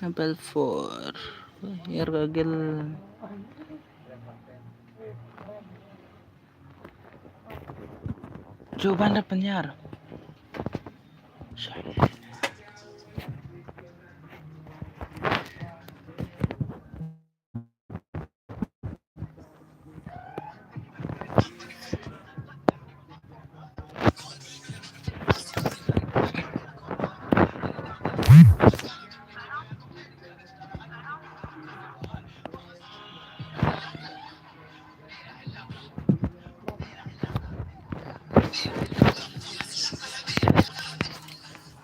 Level 4. Here gagil. Coba anda penyiar.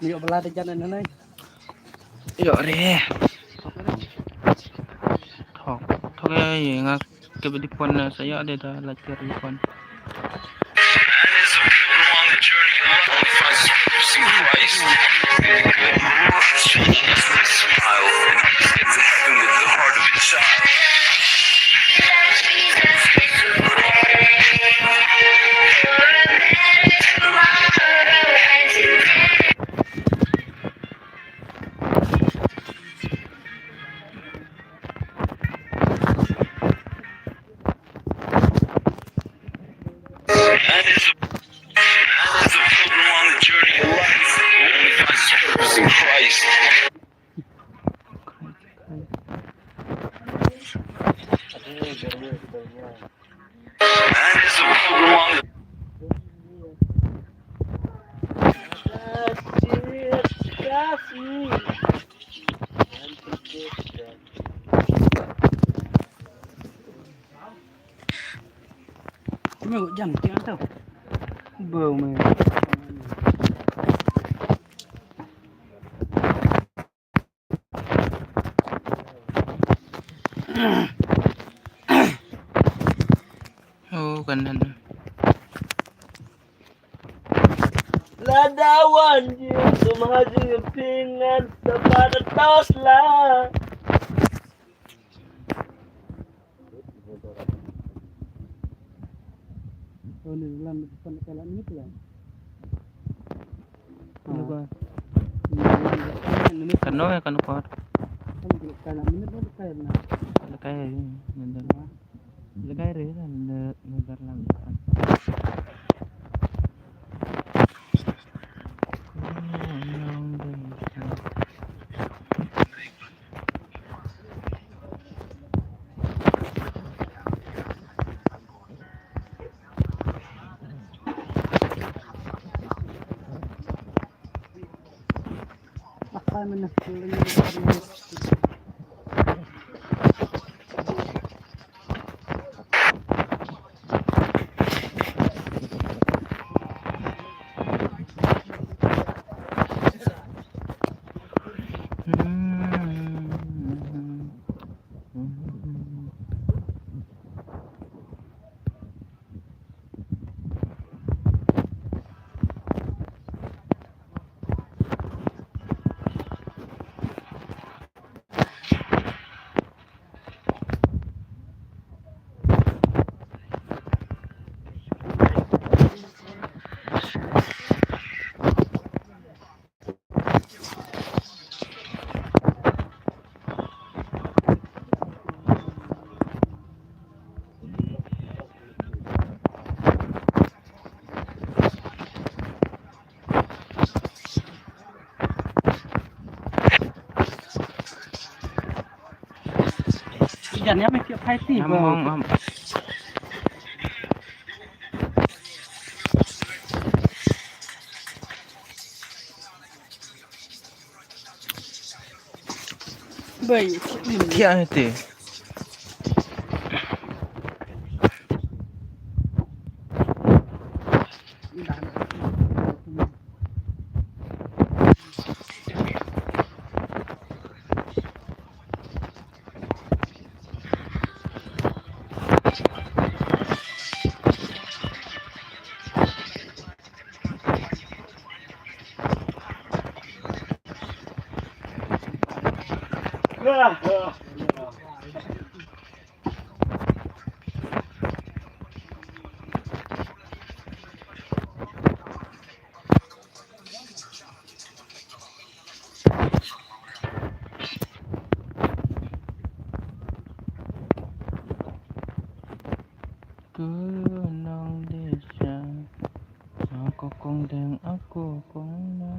Yuk belah di jalan ini. Yuk re. Thok ya ngak kebedipon na saya ada dah lacir ipon. Cuma jam tiang tau. Bau meh. Oh kanan. Ladawan dia semahaji pingan kepada toslah. Oh ni bulan depan kalan ni pula. Ano ba? Ini Kano ya kano ko. kalan minit baru kaya na. Lagay yun. Nandun. Lagay rin. Nandun lang. Apa mana? Jangan yang tiap hari ti. Among Baik. Tiyan ito. Kenang desa aku kong deng aku kong na.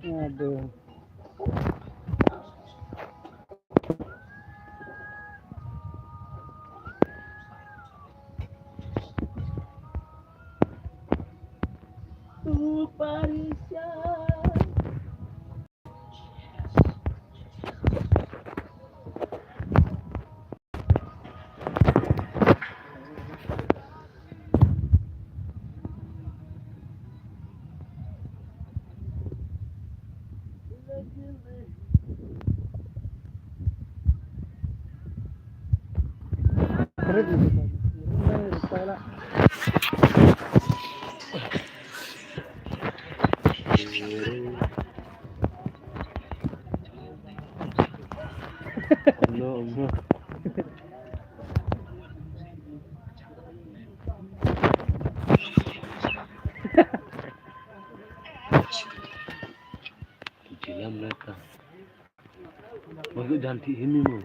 Aduh. Parisya. Keren gitu. Keren, Allah. Gila mereka. Masuk janti ini mau.